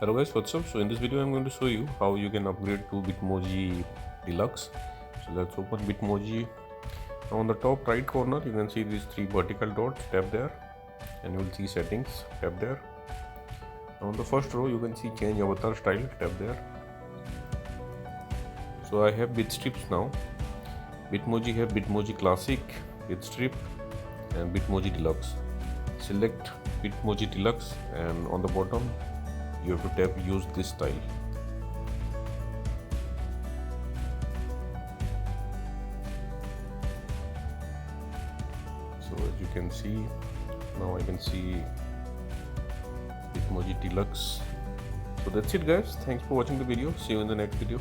Hello guys, what's up? So in this video I'm going to show you how you can upgrade to bitmoji deluxe. So let's open bitmoji. Now on the top right corner you can see these three vertical dots. Tap there and you will see settings. Tap there. Now on the first row you can see change avatar style. Tap there. So I have bit strips now. Bitmoji have bitmoji classic, bit strip and bitmoji deluxe. Select bitmoji deluxe and on the bottom you have to tap use this style. So as you can see, now I can see bitmoji deluxe. So that's it guys, thanks for watching the video, see you in the next video.